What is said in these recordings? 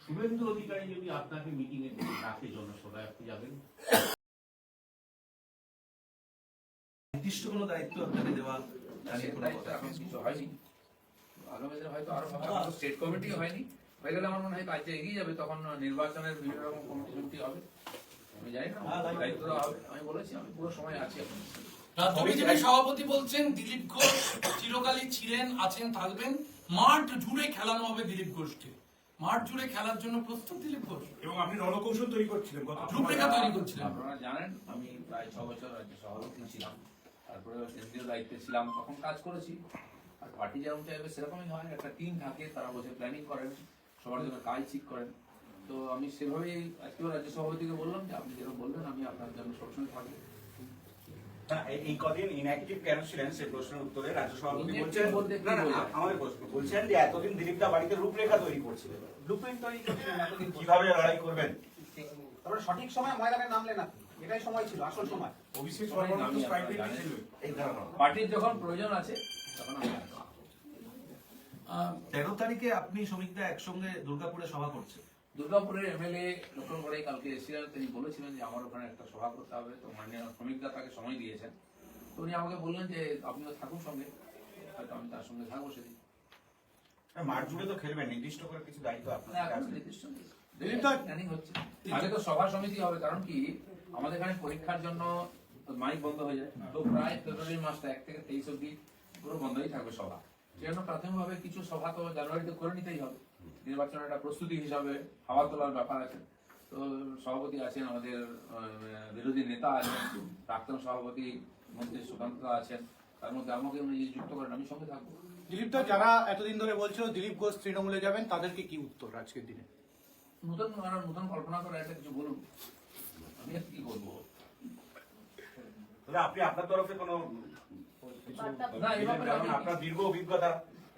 শুভেন্দু অধিকারী যদি আপনাকে মিটিং এ ডাকে জনসভায়, আপনি যাবেন? নির্দিষ্ট কোনো দায়িত্ব আপনাকে দেওয়া এখন কিছু হয়নি, আগামী দিনে হয়তো আরো স্টেট কমিটি হয়নি, হয়ে গেলে আমার মনে হয় কাজটা এগিয়ে যাবে, তখন নির্বাচনের বিভিন্ন রকম কমিটি হবে, আমি জানি না দায়িত্ব দেওয়া হবে। আমি বলেছি আমি পুরো সময় আছি এখন। রাজ্য বিজেপি সভাপতি বলছেন দিলীপ ঘোষ চিরকালই ছিলেন, আছেন, থাকবেন। মাঠ জুড়ে খেলানো হবে দিলীপ ঘোষকে। মাঠ জুড়ে খেলার জন্য প্রস্তুত দিলীপ ঘোষ, এবং আপনি রণকৌশল তৈরি করছিলেন, রূপরেখা তৈরি করছিলেন। আপনারা জানেন আমি প্রায় 6 বছর রাজ্য সভাপতি ছিলাম, তারপরে কেন্দ্রীয় দায়িত্বে ছিলাম, তখন কাজ করেছি। আর পার্টি যেমন চাইবে সেরকমই হয়, একটা টিম থাকে, তারা বসে প্ল্যানিং করেন, সবার জন্য কাজ ঠিক করেন। তো আমি সেভাবেই আজকেও রাজ্য সভাপতিকে বললাম যে আপনি যেরকম বলবেন আমি আপনার জন্য সবসময় থাকবো। এই কদিন ইনঅ্যাক্টিভ কেন ছিলেন সেই প্রশ্নের উত্তরে রাজ্য সভাপতি বলছেন, আমাদের প্রশ্ন বলছেন যে এতদিন দিলীপদা বাড়িতে রূপরেখা তৈরি করছিলেন, ব্লুপ্রিন্ট তৈরি করছিলেন, এতদিন কিভাবে লড়াই করবেন, তারপরে সঠিক সময় ময়দানে নামলেন না, এটাই সময় ছিল, আসল সময়। অভিষেক সর্বপ্রথম স্ট্রাইক ছিল এই ধারণা পার্টির যখন প্রয়োজন আছে তখন আমি আসবো। 13 তারিখে আপনি শ্রমিকদা একসঙ্গে দুর্গাপুরে সভা করছেন। দুর্গাপুরের এমএলএ লক্ষণ করে কালকে এসেছিলেন, তিনি বলেছিলেন যে আমার ওখানে একটা সভা করতে হবে, তো মাননীয় শ্রমিকদা তাকে সময় দিয়েছেন, তো উনি আমাকে বললেন যে আপনিও থাকুন সঙ্গে, হয়তো আমি তার সঙ্গে থাকবো সেদিন। মাঠ জুড়ে তো খেলবেন, নির্দিষ্ট করে কিছু দায়িত্ব আপনার এখন আছে? নির্দিষ্ট নেই। প্ল্যানিং হচ্ছে, আগে তো সভা সমিতি হবে, কারণ কি আমাদের এখানে পরীক্ষার জন্য মাইক বন্ধ হয়ে যায়, তো প্রায় ফেব্রুয়ারি মাসটা 1 থেকে 23 অব্দি পুরো বন্ধই থাকবে সভা। সেজন্য প্রাথমিকভাবে কিছু সভা তো জানুয়ারিতে করে নিতেই হবে, নির্বাচনের একটা প্রস্তুতি হিসাবে হাওয়া তোলার ব্যাপার আছে। তো সভাপতি আছেন, আমাদের বিরোধী নেতা আছেন, প্রাক্তন সভাপতি মন্ত্রী সুকান্ত আছেন, তার মধ্যে আমাকে উনি যুক্ত করেন, আমি সঙ্গে থাকবো। দিলীপ দা, যারা এতদিন ধরে বলছিল দিলীপ ঘোষ তৃণমূলে যাবেন, তাদেরকে কি উত্তর আজকের দিনে? নতুন কল্পনা করে একটা কিছু বলুন, আমি আর কি বলবো। তাহলে আপনি আপনার তরফে কোনো না, এই ব্যাপারে যেমন আপনার দীর্ঘ অভিজ্ঞতা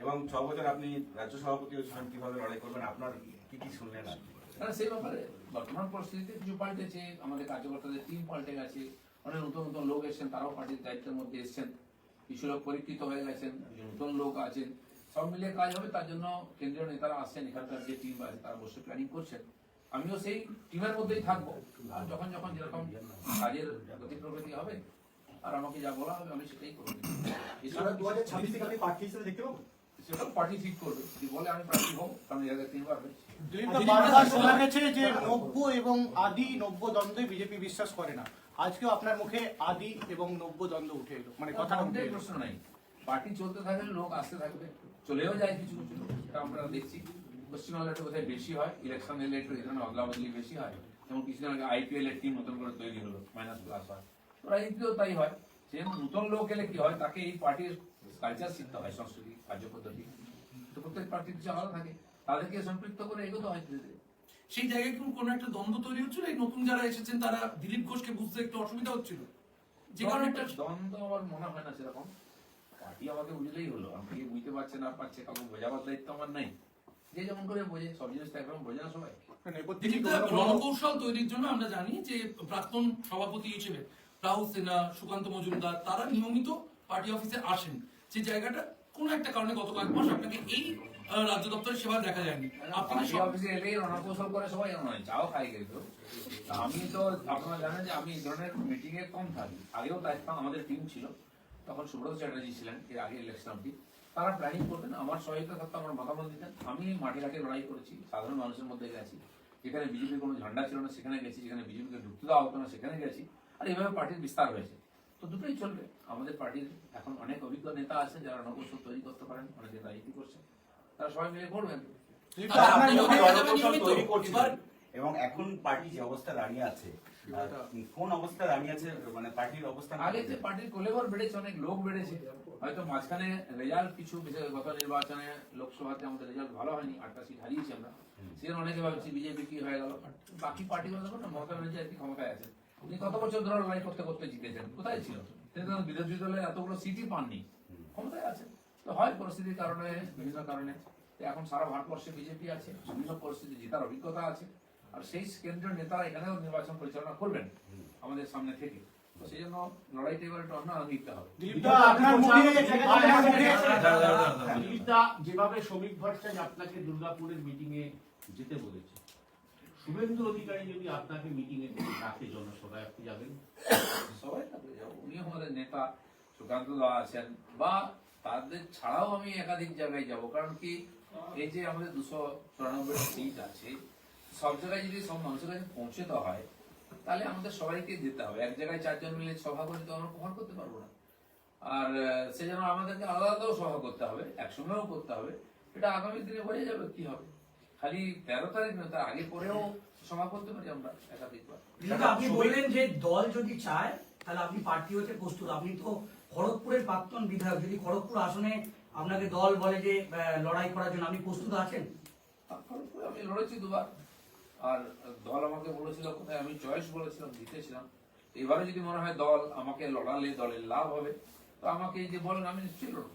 এবং 6 বছর আপনি রাজ্য সভাপতি হয়েছিলেন, কিভাবে লড়াই করবেন, আপনার কি কি শুনলেন আপনি? সেই ব্যাপারে বর্তমান পরিস্থিতিতে কিছু পাল্টেছে, আমাদের কার্যকর্তাদের টিম পাল্টে গেছে, অনেক নতুন নতুন লোক এসেছেন, তারাও পার্টির দায়িত্বের মধ্যে এসেছেন, কিছু লোক পরীক্ষিত হয়ে গেছেন, নতুন লোক আছেন, সব মিলিয়ে কাজ হবে। তার জন্য কেন্দ্রীয় নেতারা আসছেন, এখানকার যে টিম আছে তারা বসে প্ল্যানিং করছেন, আমিও সেই টিমের মধ্যেই থাকবো। আর যখন যখন যেরকম কাজের গতি প্রগতি হবে আর আমাকে যা বলা হবে আমি সেটাই করবো। 2026 থেকে আপনি প্রার্থী হিসেবে দেখতে পাবো? সেটা পার্টি ঠিক করবে, যদি বলে আমি প্রার্থী হবো, কারণ এর আগে 3 বার হয়েছে। দিলীপ দা, বারবার শোনা গেছে যে নব্য এবং আদি নব্য দ্বন্দ্বে বিজেপি বিশ্বাস করে না। আজকেও আপনার মুখে আদি এবং নব্য দ্বন্দ্ব উঠে এলো, মানে কথাটা উঠে এলো। প্রশ্ন নাই, পার্টি চলতে থাকলে লোক আসতে থাকবে, চলেও যায় কিছু কিছু লোক, সেটা আমরা দেখছি। পশ্চিমবাংলায় একটু কোথায় বেশি হয়, ইলেকশন এলে একটু এখানে অদলা বদলি বেশি হয়, যেমন কিছুদিন আগে IPL এর টিম নতুন করে তৈরি হলো, মাইনাস প্লাস হয়, ওরা এদিকেও তাই হয়। সে নতুন লোক এলে কি হয়, তাকে এই পার্টির কালচার শিখতে হয়, সংস্কৃতি কার্যপদ্ধতি, তো প্রত্যেক পার্টির কিছু আলাদা থাকে, তাদেরকে সম্পৃক্ত করে এগোতে হয় ধীরে ধীরে। সেই জায়গায় কি কোনো একটা দ্বন্দ্ব তৈরি হচ্ছিল? এই নতুন যারা এসেছেন তারা দিলীপ ঘোষকে বুঝতে একটু অসুবিধা হচ্ছিল, যে কারণে একটা দ্বন্দ্ব আমার মনে হয় না সেরকম। পার্টি আমাকে বুঝলেই হলো, আমি কি বুঝতে পারছে না পারছে, কাউকে বোঝাবার দায়িত্ব আমার নাই, যে যেমন করে বোঝে, সব জিনিসটা একরকম বোঝে না সবাই। দিলীপ দা, রণকৌশল তৈরির জন্য আমরা জানি যে প্রাক্তন সভাপতি হিসেবে রাহুল সিনহা, সুকান্ত মজুমদার তারা নিয়মিত পার্টি অফিসে আসেন, যে জায়গাটা কোন একটা কারণে গত কয়েক মাস আপনাকে এই রাজ্য দপ্তরের সেবা দেখা যায়নি। পার্টি অফিসে এলেই রণকৌশল করে সবাই, নয় চাও খাই কিন্তু আমি তো, আপনারা জানেন যে আমি এই ধরনের মিটিং এ কম থাকি, আগেও থাকতাম, আমাদের টিম ছিল, তখন সুব্রত চ্যাটার্জি ছিলেন এর আগে ইলেকশন অব্দি, তারা প্ল্যানিং করতেন, আমার সহায়তা থাকতো, আমার মতামত দিতেন, আমি মাঠে ঘাটে লড়াই করেছি, সাধারণ মানুষের মধ্যে গেছি, যেখানে বিজেপির কোনো ঝান্ডা ছিল না সেখানে গেছি, যেখানে বিজেপিকে ঢুকতে দেওয়া হতো না সেখানে গেছি, আর এইভাবে পার্টির বিস্তার হয়েছে। তো দুটোই চলবে, আমাদের পার্টির এখন অনেক অভিজ্ঞ নেতা আছেন যারা রণকৌশল তৈরি করতে পারেন, অনেকে রাজনীতি করছেন, তারা সবাই মিলে করবেন। এবং এখন পার্টি যে অবস্থা দাঁড়িয়ে আছে, কোন অবস্থা দাঁড়িয়ে আছে, মানে পার্টির অবস্থা আগে যে পার্টির কোলেবর বেড়েছে, অনেক লোক বেড়েছে, হয়তো মাঝখানে রেজাল্ট কিছু, গত নির্বাচনে লোকসভাতে আমাদের রেজাল্ট ভালো হয়নি, 8টা সিট হারিয়েছি আমরা, সেখানে অনেকে ভাবছি বিজেপি কি হয়ে গেল। বাকি পার্টিগুলো দেখো না, মমতা ব্যানার্জি আর কি ক্ষমতায় আছেন, উনি কত বছর ধরে লড়াই করতে করতে জিতেছেন, কোথায় ছিল তিনি? তখন বিরোধী দলের এতগুলো সিটই পাননি, ক্ষমতায় আছেন। তো হয় পরিস্থিতির কারণে, বিভিন্ন কারণে এখন সারা ভারতবর্ষে বিজেপি আছে, বিভিন্ন পরিস্থিতি জেতার অভিজ্ঞতা আছে, আর সেই কেন্দ্রীয় নেতারা এখানেও নির্বাচন পরিচালনা করবেন আমাদের সামনে থেকে, তো সেই জন্য লড়াইটা এবার একটু অন্য দিতে হবে। দিলীপ দা, যেভাবে শ্রমিক ভট্টাচার্য আপনাকে দুর্গাপুরের মিটিং এ যেতে বলেছে, শুভেন্দু অধিকারী যদি আপনাকে মিটিং এ ডাকে জনসভায়, আপনি যাবেন? সবাই থাকবে যাবো, উনি আমাদের নেতা, সুকান্ত দা আছেন, বা তাদের ছাড়াও আমি একাধিক জায়গায় যাব। কারণ কি, এই যে আমাদের 294 সিট আছে, সব জায়গায় যদি সব মানুষের কাছে পৌঁছতে হয়, তাহলে আমাদের সবাইকে যেতে হবে। এক জায়গায় 4 জন মিলে সভা করে তো আমরা কভার করতে পারবো না। আর সেজন্য আমাদেরকে আলাদা আলাদাও সভা করতে হবে, একসঙ্গেও করতে হবে। এটা আগামী দিনে বোঝা যাবে কি হবে। খালি 13 তারিখ নয়, তার আগে পরেও সভা করতে পারি আমরা একাধিকবার। কিন্তু আপনি বললেন যে দল যদি চায় তাহলে আপনি প্রার্থী হতে প্রস্তুত। আপনি তো খড়গপুরের প্রাক্তন বিধায়ক, যদি খড়গপুর আসনে আপনাকে দল বলে যে লড়াই করার জন্য, আপনি প্রস্তুত আছেন? আমি লড়েছি 2 বার, আর দল আমাকে বলেছিল কোথায়, আমি চয়েস বলেছিলাম, জিতেছিলাম। এবারে যদি মনে হয় দল আমাকে লড়ালে দলের লাভ হবে, তো আমাকে এই যে বলেন, আমি নিশ্চয়ই লড়ব।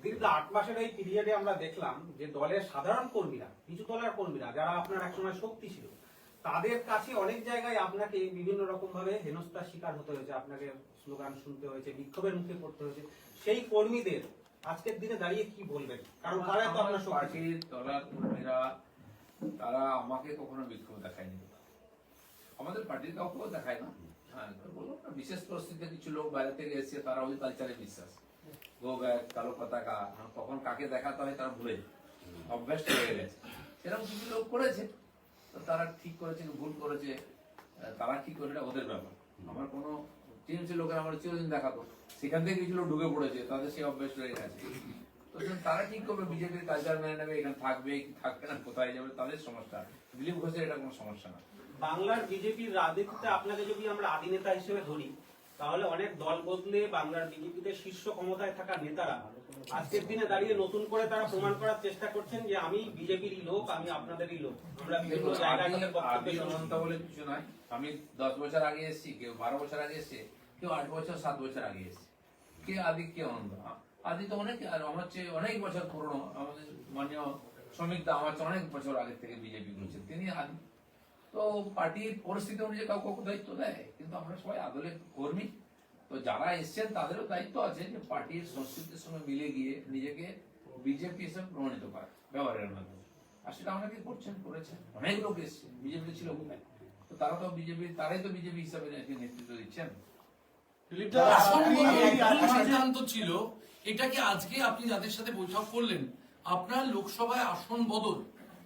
দীর্ঘ 8 মাসের এই পিরিয়ডে আমরা দেখলাম যে দলের সাধারণ কর্মীরা, কিছু দলের কর্মীরা যারা আপনার একসময় শক্তি ছিল, তাদের কাছে অনেক জায়গায় আপনাকে বিভিন্ন রকম ভাবে হেনস্থার শিকার হতে হয়েছে, আপনাকে স্লোগান শুনতে হয়েছে, বিক্ষোভের মুখে পড়তে হয়েছে। সেই কর্মীদের আজকের দিনে দাঁড়িয়ে কি বলবেন? কারণ তারা তো আপনার পার্টির দলের কর্মীরা, তারা আমাকে কখনো বিক্ষোভ দেখায়নি, আমাদের পার্টির কাউকেও দেখায় না। হ্যাঁ, বললাম না, বিশেষ পরিস্থিতিতে কিছু লোক বাইরে থেকে এসে তারা ওই কালচারে বিশ্বাস, গো ব্যাগ, কালো পতাকা, কখন কাকে দেখাতে হয় তারা ভুলে যায়, অভ্যাস হয়ে গেছে। সেরকম কিছু লোক করেছে, তো তারা ঠিক করেছে কি ভুল করেছে, তারা কি করে এটা ওদের ব্যাপার। আমার কোনো টিএমসি লোকের আমার চিরদিন দেখাতো, সেখান থেকে কিছু লোক ঢুকে পড়েছে, তাদের সেই অভ্যাস হয়ে গেছে। তো তারা ঠিক করবে, বিজেপির কালচার মেনে নেবে, এখানে থাকবে কি থাকবে না, কোথায় যাবে, তাদের সমস্যা। দিলীপ ঘোষের এটা কোনো সমস্যা না। বাংলার বিজেপির রাজনীতিতে আপনাকে যদি আমরা আদি নেতা হিসেবে ধরি, তাহলে অনেক দল বদলে বাংলার বিজেপিতে শীর্ষ ক্ষমতায় থাকা নেতারা আজকের দিনে দাঁড়িয়ে নতুন করে তারা প্রমাণ করার চেষ্টা করছেন যে আমি বিজেপিরই লোক, আমি আপনাদেরই লোক। আমরা বিভিন্ন জায়গায় আদি অনন্ত বলে কিছু নয়। আমি 10 বছর আগে এসেছি, কেউ 12 বছর আগে এসছে, কেউ 8 বছর 7 বছর আগে এসছে। কে আদি, কে অনন্ত? আদি তো অনেক, আর আমার চেয়ে অনেক বছর পুরনো। আমাদের মাননীয় শ্রমিক দা আমার চেয়ে অনেক বছর আগে থেকে বিজেপি করছেন, তিনি আদি। তো পার্টির পরিস্থিতি অনুযায়ী কাউকে দায়িত্ব দেয়, কিন্তু আমরা সবাই আদলের কর্মী। তো যারা এসছেন তাদেরও দায়িত্ব আছে যে পার্টির সংস্কৃতির সঙ্গে মিলে গিয়ে নিজেকে বিজেপি হিসেবে প্রমাণিত করা ব্যবহারের মাধ্যমে। আর সেটা অনেকে করছেন, করেছেন, অনেক লোক এসছে। বিজেপি ছিল কোথায়? তো তারা তো বিজেপি, তারাই তো বিজেপি হিসাবে নেতৃত্ব দিচ্ছেন। সিদ্ধান্ত ছিল এটাকে আজকে আপনি যাদের সাথে বৈঠক করলেন, আপনার লোকসভায় আসন বদল,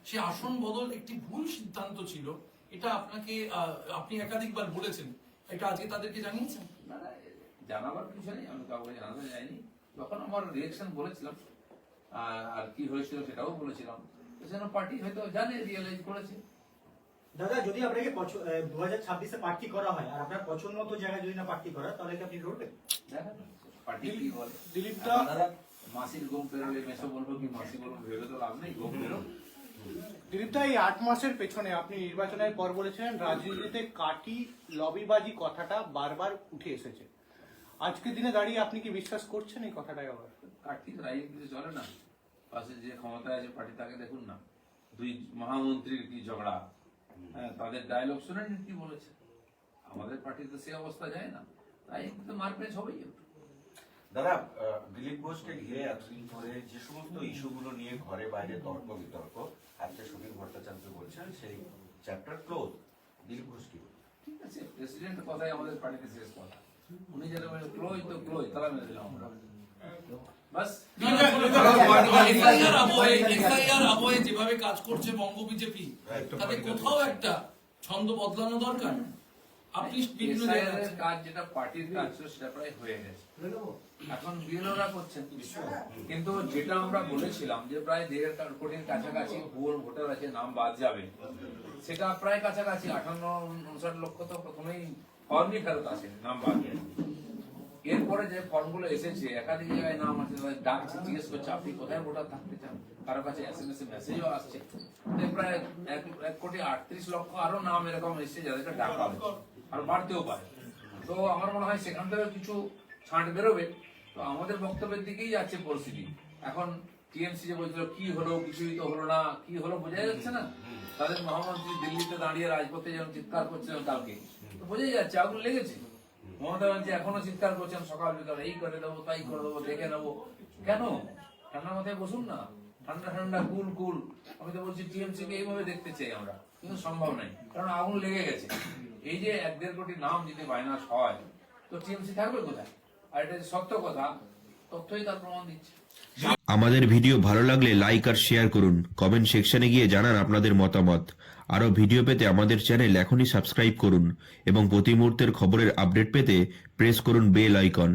সে আসন বদল একটি ভুল সিদ্ধান্ত ছিল, এটা আপনাকে আপনি একাধিকবার বলেছেন, এটা আজকে তাদেরকে জানিয়েছেন? না না, জানাবার কিছু নেই, আমি কাউকে জানাতে যাইনি। যখন আমার রিয়েকশন বলেছিলাম আর কি হয়েছিল সেটাও বলেছিলাম, সেজন্য পার্টি হয়তো জানে, রিয়েলাইজ করেছে। দাদা, যদি আপনাকে 2026-এ প্রার্থী করা হয় আর আপনার পছন্দ মতো জায়গায় যদি না প্রার্থী করা, তাহলে কি আপনি লড়বেন? দেখেন পার্টি কি বলে। দিলীপ দা, মাসির ঘুম বেরোলে মেসো বলবো কি মাসি বলবো, ভেবে তো লাভ নেই, ঘুম বেরো। দিলীপ দা, এই 8 মাসের পেছনে আপনি নির্বাচনের পর বলেছিলেন রাজনীতিতে কাটি লবিবাজি কথাটা বারবার উঠে এসেছে। আজকের দিনে দাঁড়িয়ে আপনি কি বিশ্বাস করছেন এই কথাটাই? আবার কাটি রাজনীতিতে চলে না, পাশে যে ক্ষমতায় আছে পার্টি তাকে দেখুন না, 2 মহামন্ত্রীর কি ঝগড়া, হ্যাঁ, তাদের ডায়লগ শুনেন কি বলেছে। আমাদের পার্টিতে সে অবস্থা যায় না, তাই কিন্তু মারপেচ হবেই। দাদা, দিলীপ ঘোষকে ঘিরে এতদিন ধরে যে সমস্ত ইস্যুগুলো নিয়ে ঘরে বাইরে তর্ক বিতর্ক, আজকে সুবীর ভট্টাচার্য বলছেন সেই চ্যাপ্টার ক্লোজ। দিলীপ ঘোষ কি? ঠিক আছে, প্রেসিডেন্ট কথাই আমাদের পার্টিতে শেষ কথা। উনি যেটা বলে ক্লোজ তো ক্লোজ, তারা মেনে দিলাম আমরা, বাস। এসআইআর আবহে যেভাবে কাজ করছে বঙ্গ বিজেপি, তাতে কোথাও একটা ছন্দ বদলানো দরকার। আপনি বিভিন্ন জায়গায় কাজ, যেটা পার্টির কাজ ছিল সেটা প্রায় হয়ে গেছে, এখন বিএলওরা করছেন। কিন্তু যেটা আমরা বলেছিলাম যে প্রায় 1.5 কোটির কাছাকাছি ভুয়ো ভোটার আছে, নাম বাদ যাবে, সেটা প্রায় কাছাকাছি। 58-59 লক্ষ তো প্রথমেই ফর্মই ফেরত আসে, নাম বাদ যায়। এরপরে যে ফর্মগুলো এসেছে, একাধিক জায়গায় নাম আছে, ডাকছে, জিজ্ঞেস করছে আপনি কোথায় ভোটার থাকতে চান, কারো কাছে SMS এ মেসেজও আসছে। প্রায় 1.38 কোটি আরো নাম এরকম এসছে যাদেরকে ডাকা হয়েছে, আর বাড়তেও পারে। তো আমার মনে হয় সেখান থেকে কিছু ছাঁট বেরোবে। তো আমাদের বক্তব্যের দিকেই যাচ্ছে পরিস্থিতি। এখন টিএমসি যে বলছিল কি হলো, কিছুই তো হলো না, কি হলো বোঝা যাচ্ছে না। তাদের মহামন্ত্রী দিল্লিতে দাঁড়িয়ে রাজপথে যেমন চিৎকার করছিলেন কালকে, তো বোঝাই যাচ্ছে আগুন লেগেছে। মমতা ব্যানার্জি এখনো চিৎকার করছেন সকাল বিকাল, এই করে দেবো, তাই করে দেবো, দেখে নেবো। কেন? ঠান্ডা মাথায় বসুন না, ঠান্ডা ঠান্ডা কুল কুল। আমি তো বলছি টিএমসি কে এইভাবে দেখতে চাই আমরা, কিন্তু সম্ভব নাই, কারণ আগুন লেগে গেছে। এই যে 1-1.5 কোটি নাম যদি মাইনাস হয়, তো টিএমসি থাকবে কোথায়? আর এটা যে সত্য কথা, তথ্যই তার প্রমাণ দিচ্ছে। আমাদের ভিডিও ভালো লাগলে লাইক আর শেয়ার করুন, কমেন্ট সেকশনে গিয়ে জানান আপনাদের মতামত। আরও ভিডিও পেতে আমাদের চ্যানেল এখনই সাবস্ক্রাইব করুন এবং প্রতি মুহূর্তের খবরের আপডেট পেতে প্রেস করুন বেল আইকন।